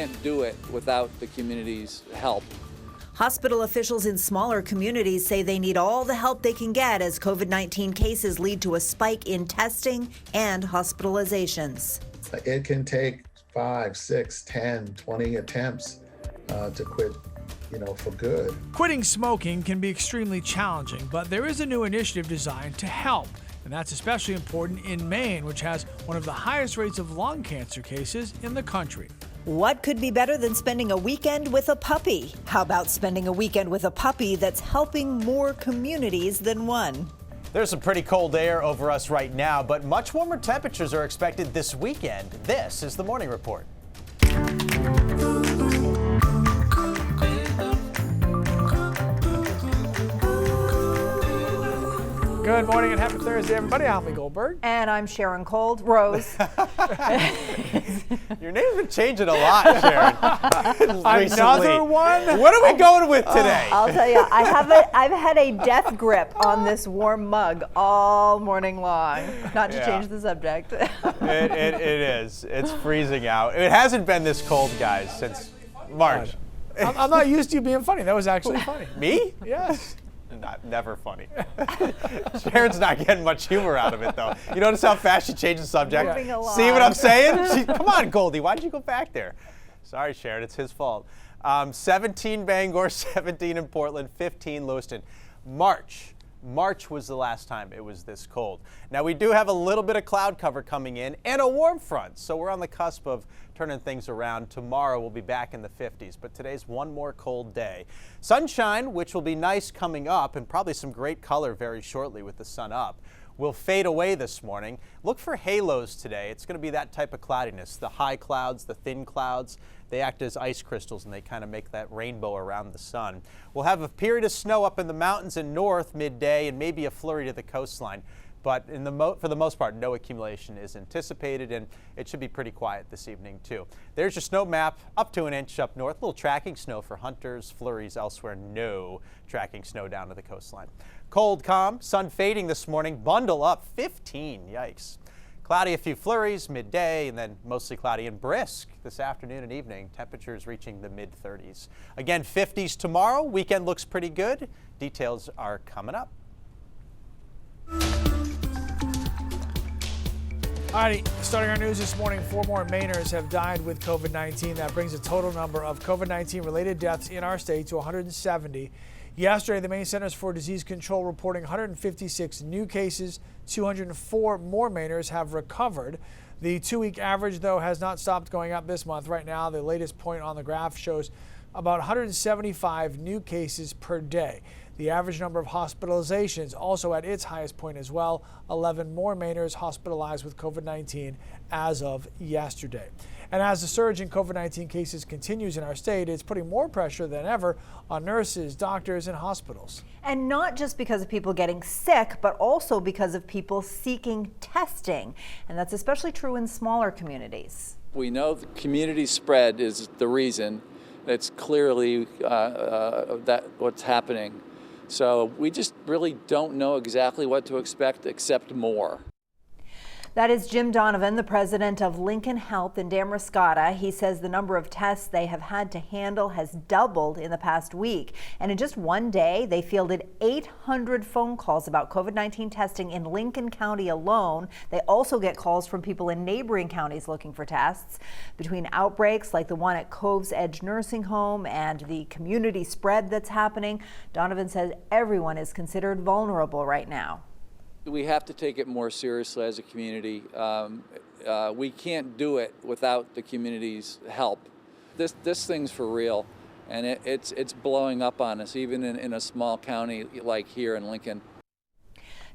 can't do it without the community's help. Hospital officials in smaller communities say they need all the help they can get as COVID-19 cases lead to a spike in testing and hospitalizations. It can take 5, 6, 10, 20 attempts to quit, for good. Quitting smoking can be extremely challenging, but there is a new initiative designed to help. And that's especially important in Maine, which has one of the highest rates of lung cancer cases in the country. What could be better than spending a weekend with a puppy? How about spending a weekend with a puppy that's helping more communities than one? There's some pretty cold air over us right now, but much warmer temperatures are expected this weekend. This is the Morning Report. Good morning and happy Thursday, everybody. I'm Lee Goldberg. And I'm Sharon Rose. Your name's been changing a lot, Sharon. Another one? What are we going with today? I'll tell you, I've had a death grip on this warm mug all morning long. Not to change the subject. It is. It's freezing out. It hasn't been this cold, guys, since March. I'm not used to you being funny. That was actually funny. Me? Yes. Never funny. Sharon's not getting much humor out of it, though. You notice how fast she changed the subject? Yeah. See what I'm saying? Come on, Goldie. Why did you go back there? Sorry, Sharon. It's his fault. 17 Bangor, 17 in Portland, 15 Lewiston. March was the last time it was this cold. Now, we do have a little bit of cloud cover coming in and a warm front, so we're on the cusp of turning things around. Tomorrow we'll be back in the 50s, but today's one more cold day. Sunshine, which will be nice coming up, and probably some great color very shortly with the sun up, will fade away this morning. Look for halos today. It's going to be that type of cloudiness. The high clouds, the thin clouds, they act as ice crystals and they kind of make that rainbow around the sun. We'll have a period of snow up in the mountains and north midday and maybe a flurry to the coastline. But for the most part, no accumulation is anticipated, and it should be pretty quiet this evening, too. There's your snow map, up to an inch up north. A little tracking snow for hunters, flurries elsewhere. No tracking snow down to the coastline. Cold, calm, sun fading this morning. Bundle up, 15. Yikes. Cloudy, a few flurries midday, and then mostly cloudy and brisk this afternoon and evening. Temperatures reaching the mid-30s. Again, 50s tomorrow. Weekend looks pretty good. Details are coming up. Alrighty, starting our news this morning, 4 more Mainers have died with COVID-19. That brings the total number of COVID-19 related deaths in our state to 170. Yesterday, the Maine Centers for Disease Control reporting 156 new cases. 204 more Mainers have recovered. The 2-week average, though, has not stopped going up this month. Right now, the latest point on the graph shows about 175 new cases per day. The average number of hospitalizations also at its highest point as well. 11 more Mainers hospitalized with COVID-19 as of yesterday. And as the surge in COVID-19 cases continues in our state, it's putting more pressure than ever on nurses, doctors, and hospitals. And not just because of people getting sick, but also because of people seeking testing. And that's especially true in smaller communities. We know the community spread is the reason. It's clearly that what's happening. So we just really don't know exactly what to expect except more. That is Jim Donovan, the president of Lincoln Health in Damariscotta. He says the number of tests they have had to handle has doubled in the past week. And in just one day, they fielded 800 phone calls about COVID-19 testing in Lincoln County alone. They also get calls from people in neighboring counties looking for tests. Between outbreaks like the one at Cove's Edge Nursing Home and the community spread that's happening, Donovan says everyone is considered vulnerable right now. We have to take it more seriously as a community. We can't do it without the community's help. This thing's for real, and it's blowing up on us, even in a small county like here in Lincoln.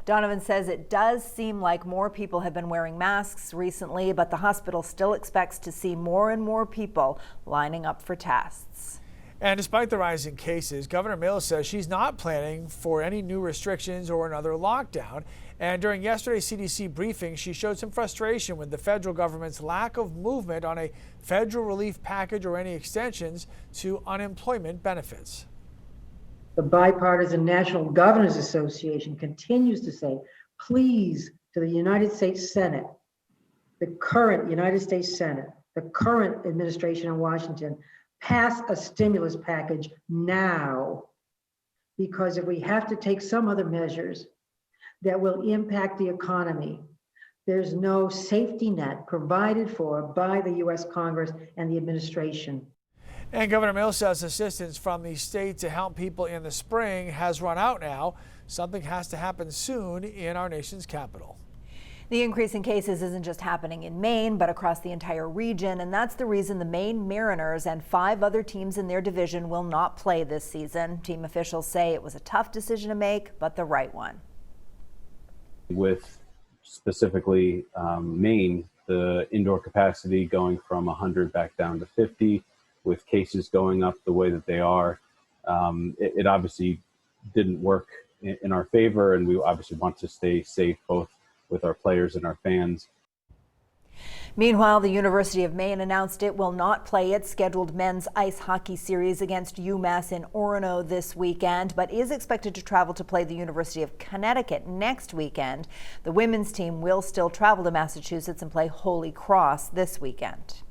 Donovan says it does seem like more people have been wearing masks recently, but the hospital still expects to see more and more people lining up for tests. And despite the rise in cases, Governor Mills says she's not planning for any new restrictions or another lockdown. And during yesterday's CDC briefing, she showed some frustration with the federal government's lack of movement on a federal relief package or any extensions to unemployment benefits. The Bipartisan National Governors Association continues to say, please, to the United States Senate, the current United States Senate, the current administration in Washington, pass a stimulus package now. Because if we have to take some other measures that will impact the economy, there's no safety net provided for by the U.S. Congress and the administration. And Governor Mills says assistance from the state to help people in the spring has run out now. Something has to happen soon in our nation's capital. The increase in cases isn't just happening in Maine, but across the entire region, and that's the reason the Maine Mariners and 5 other teams in their division will not play this season. Team officials say it was a tough decision to make, but the right one. With specifically Maine, the indoor capacity going from 100 back down to 50, with cases going up the way that they are, it obviously didn't work in our favor, and we obviously want to stay safe both with our players and our fans. Meanwhile, the University of Maine announced it will not play its scheduled men's ice hockey series against UMass in Orono this weekend, but is expected to travel to play the University of Connecticut next weekend. The women's team will still travel to Massachusetts and play Holy Cross this weekend.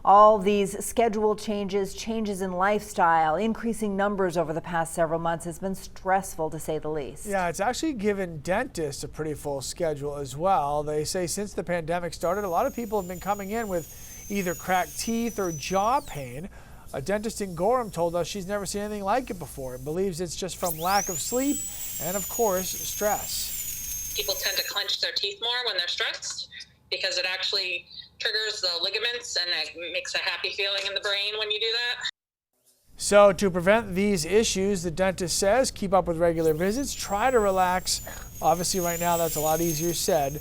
All these schedule changes, changes in lifestyle, increasing numbers over the past several months has been stressful, to say the least. Yeah, it's actually given dentists a pretty full schedule as well. They say since the pandemic started, a lot of people have been coming in with either cracked teeth or jaw pain. A dentist in Gorham told us she's never seen anything like it before and believes it's just from lack of sleep and, of course, stress. People tend to clench their teeth more when they're stressed because it actually triggers the ligaments and it makes a happy feeling in the brain when you do that. So to prevent these issues, the dentist says keep up with regular visits, try to relax. Obviously right now that's a lot easier said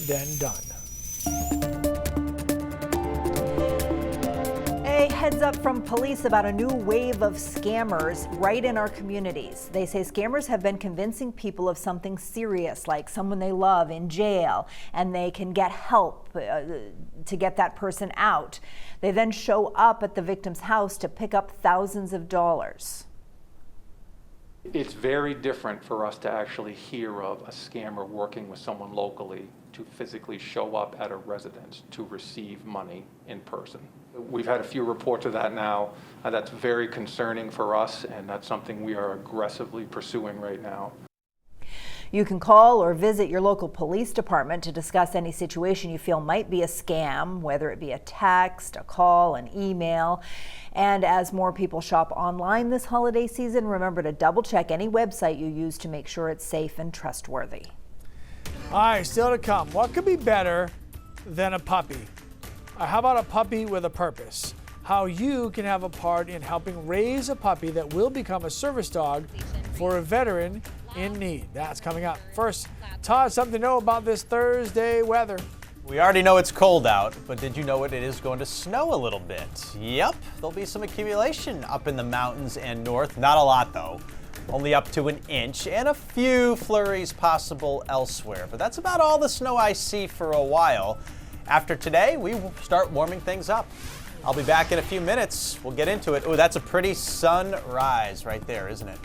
than done. A heads up from police about a new wave of scammers right in our communities. They say scammers have been convincing people of something serious, like someone they love in jail, and they can get help to get that person out. They then show up at the victim's house to pick up thousands of dollars. It's very different for us to actually hear of a scammer working with someone locally to physically show up at a residence to receive money in person. We've had a few reports of that now. That's very concerning for us, and that's something we are aggressively pursuing right now. You can call or visit your local police department to discuss any situation you feel might be a scam, whether it be a text, a call, an email. And as more people shop online this holiday season, remember to double check any website you use to make sure it's safe and trustworthy. All right, still to come. What could be better than a puppy? How about a puppy with a purpose? How you can have a part in helping raise a puppy that will become a service dog for a veteran in need. That's coming up. First, Todd, something to know about this Thursday weather. We already know it's cold out, but did you know it is going to snow a little bit? Yep, there'll be some accumulation up in the mountains and north. Not a lot though. Only up to 1 inch and a few flurries possible elsewhere. But that's about all the snow I see for a while. After today, we will start warming things up. I'll be back in a few minutes. We'll get into it. Oh, that's a pretty sunrise right there, isn't it?